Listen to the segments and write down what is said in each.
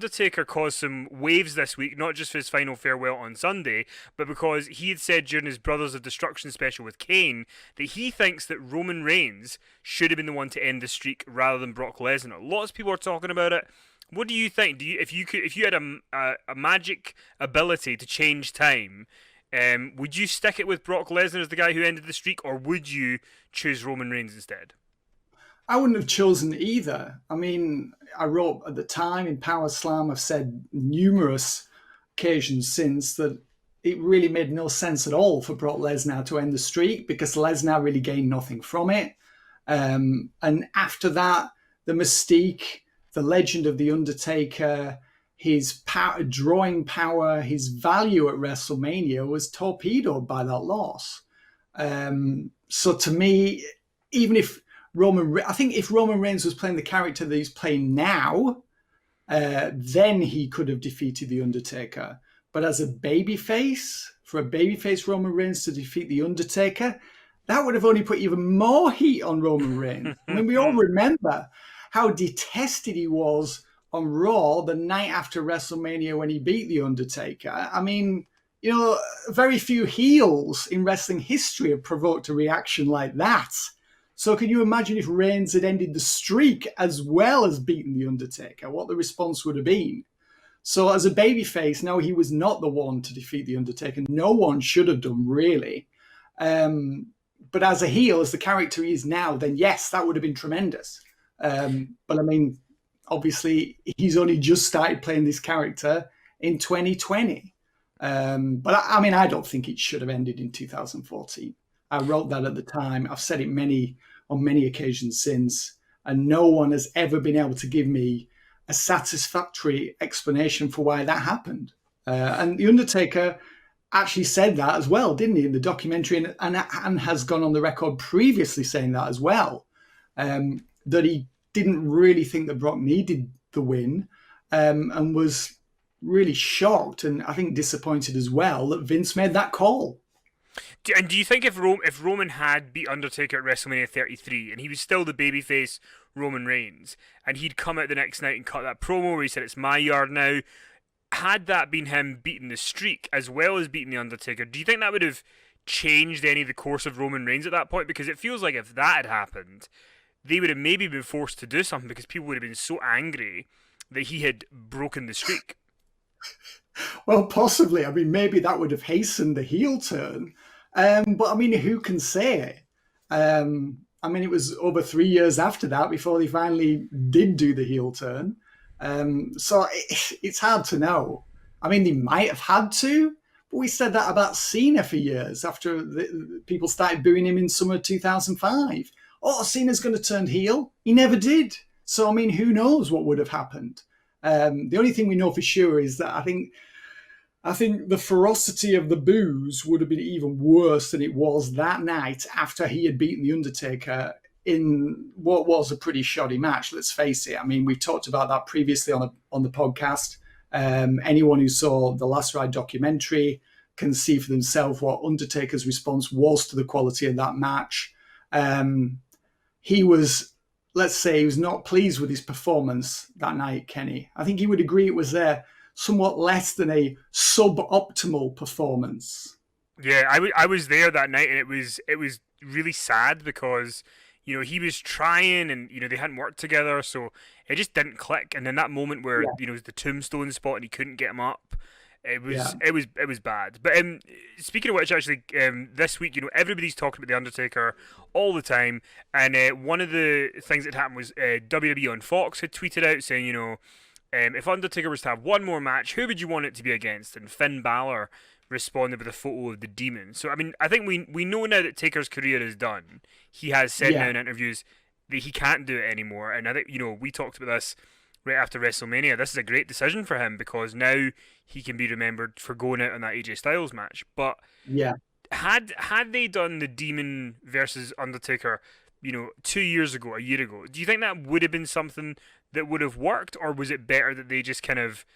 Undertaker caused some waves this week, not just for his final farewell on Sunday, but because he had said during his Brothers of Destruction special with Kane that he thinks that Roman Reigns should have been the one to end the streak rather than Brock Lesnar. Lots of people are talking about it. What do you think? If you had a magic ability to change time, would you stick it with Brock Lesnar as the guy who ended the streak, or would you choose Roman Reigns instead? I wouldn't have chosen either. I mean, I wrote at the time in Power Slam, I've said numerous occasions since that it really made no sense at all for Brock Lesnar to end the streak because Lesnar really gained nothing from it. And after that, the mystique, the legend of The Undertaker, his power, drawing power, his value at WrestleMania was torpedoed by that loss. So to me, even if I think if Roman Reigns was playing the character that he's playing now, then he could have defeated The Undertaker. But as a babyface, for a babyface Roman Reigns to defeat The Undertaker, that would have only put even more heat on Roman Reigns. I mean, we all remember how detested he was on Raw the night after WrestleMania when he beat The Undertaker. I mean, you know, very few heels in wrestling history have provoked a reaction like that. So can you imagine if Reigns had ended the streak as well as beaten The Undertaker, what the response would have been? So as a babyface, no, he was not the one to defeat The Undertaker. No one should have done, really. But as a heel, as the character he is now, then yes, that would have been tremendous. But I mean, obviously, he's only just started playing this character in 2020. But I mean, I don't think it should have ended in 2014. I wrote that at the time. I've said it on many occasions since, and no one has ever been able to give me a satisfactory explanation for why that happened. And The Undertaker actually said that as well, didn't he, in the documentary, and has gone on the record previously saying that as well, that he didn't really think that Brock needed the win, and was really shocked and I think disappointed as well that Vince made that call. And do you think if Roman had beat Undertaker at WrestleMania 33 and he was still the babyface Roman Reigns and he'd come out the next night and cut that promo where he said it's my yard now, had that been him beating the streak as well as beating the Undertaker, do you think that would have changed any of the course of Roman Reigns at that point? Because it feels like if that had happened, they would have maybe been forced to do something because people would have been so angry that he had broken the streak. Well, possibly. I mean, maybe that would have hastened the heel turn. But I mean, who can say? I mean, it was over 3 years after that before they finally did do the heel turn. So it's hard to know. I mean, they might have had to, but we said that about Cena for years after people started booing him in summer 2005. Oh, Cena's going to turn heel. He never did. So, I mean, who knows what would have happened? The only thing we know for sure is that I think the ferocity of the boos would have been even worse than it was that night after he had beaten The Undertaker in what was a pretty shoddy match, let's face it. I mean, we've talked about that previously on the podcast. Anyone who saw the Last Ride documentary can see for themselves what Undertaker's response was to the quality of that match. He was, let's say, he was not pleased with his performance that night, Kenny. I think he would agree it was somewhat less than a suboptimal performance. Yeah, I was there that night, and it was really sad because, you know, he was trying, and, you know, they hadn't worked together, so it just didn't click. And then that moment where, you know, it was the tombstone spot and he couldn't get him up, it was bad. But speaking of which, actually, this week, you know, everybody's talking about The Undertaker all the time, and one of the things that happened was WWE on Fox had tweeted out saying, you know, if Undertaker was to have one more match, who would you want it to be against? And Finn Balor responded with a photo of the Demon. So, I mean, I think we know now that Taker's career is done. He has said now in interviews that he can't do it anymore. And I think, you know, we talked about this right after WrestleMania. This is a great decision for him because now he can be remembered for going out on that AJ Styles match. But had they done the Demon versus Undertaker, you know, 2 years ago, a year ago, do you think that would have been something that would have worked, or was it better that they just kind of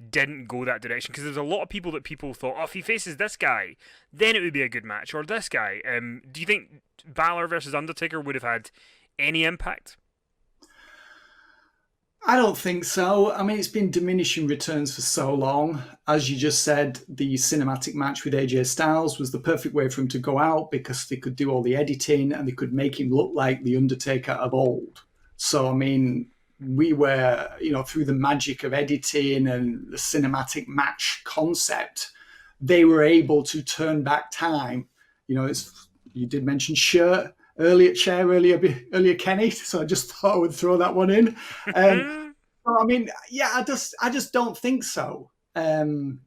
didn't go that direction? Because there's a lot of people that people thought, oh, if he faces this guy, then it would be a good match, or this guy. Do you think Balor versus Undertaker would have had any impact? I don't think so. I mean, it's been diminishing returns for so long. As you just said, the cinematic match with AJ Styles was the perfect way for him to go out because they could do all the editing and they could make him look like the Undertaker of old. So, I mean, we were, through the magic of editing and the cinematic match concept, they were able to turn back time. You did mention earlier, Kenny. So I just thought I would throw that one in. Um, I mean, yeah, I just don't think so. I mean,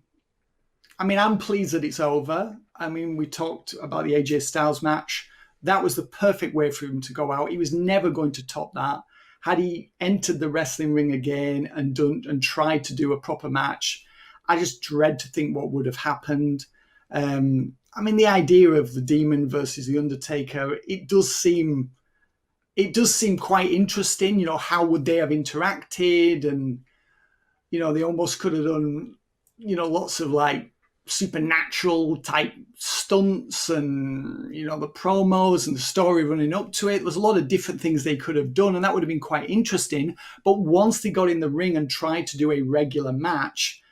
I'm pleased that it's over. I mean, we talked about the AJ Styles match. That was the perfect way for him to go out. He was never going to top that. Had he entered the wrestling ring again and tried to do a proper match, I just dread to think what would have happened. I mean, the idea of the Demon versus the Undertaker, it does seem quite interesting. How would they have interacted? And they almost could have done lots of like supernatural type stunts and the promos and the story running up to it. There's a lot of different things they could have done, and that would have been quite interesting. But once they got in the ring and tried to do a regular match,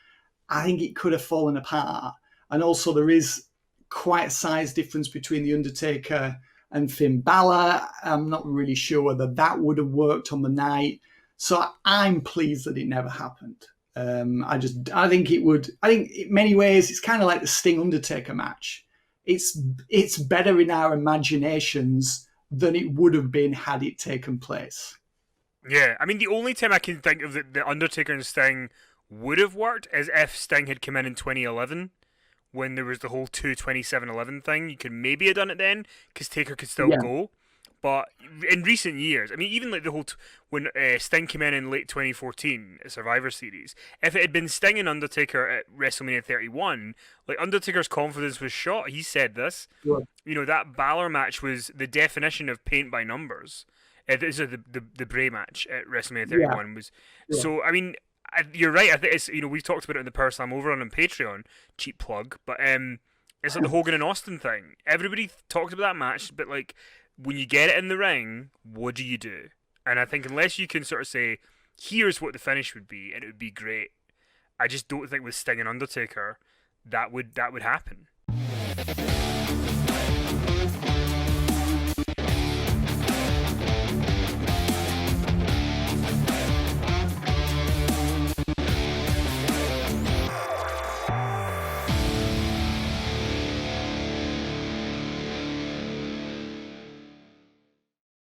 I think it could have fallen apart. And also, there is quite a size difference between the Undertaker and Finn Balor. I'm not really sure whether that would have worked on the night. So I'm pleased that it never happened. I think it would. I think in many ways it's kind of like the Sting Undertaker match. It's better in our imaginations than it would have been had it taken place. Yeah, I mean, the only time I can think of that the Undertaker and Sting would have worked is if Sting had come in 2011 when there was the whole 2/27/11 thing. You could maybe have done it then because Taker could still Yeah, go. But in recent years, I mean, even like the whole when Sting came in late 2014 at Survivor Series, if it had been Sting and Undertaker at WrestleMania 31, like Undertaker's confidence was shot. He said this. sure. That Balor match was the definition of paint by numbers. This is the Bray match at WrestleMania Yeah, 31 was. yeah. So I mean, you're right. I think it's we've talked about it in the Power Slam over on Patreon. Cheap plug, but it's like the Hogan and Austin thing. Everybody talked about that match, but like when you get it in the ring, what do you do? And I think unless you can sort of say, here's what the finish would be, and it would be great. I just don't think with Sting and Undertaker that would happen.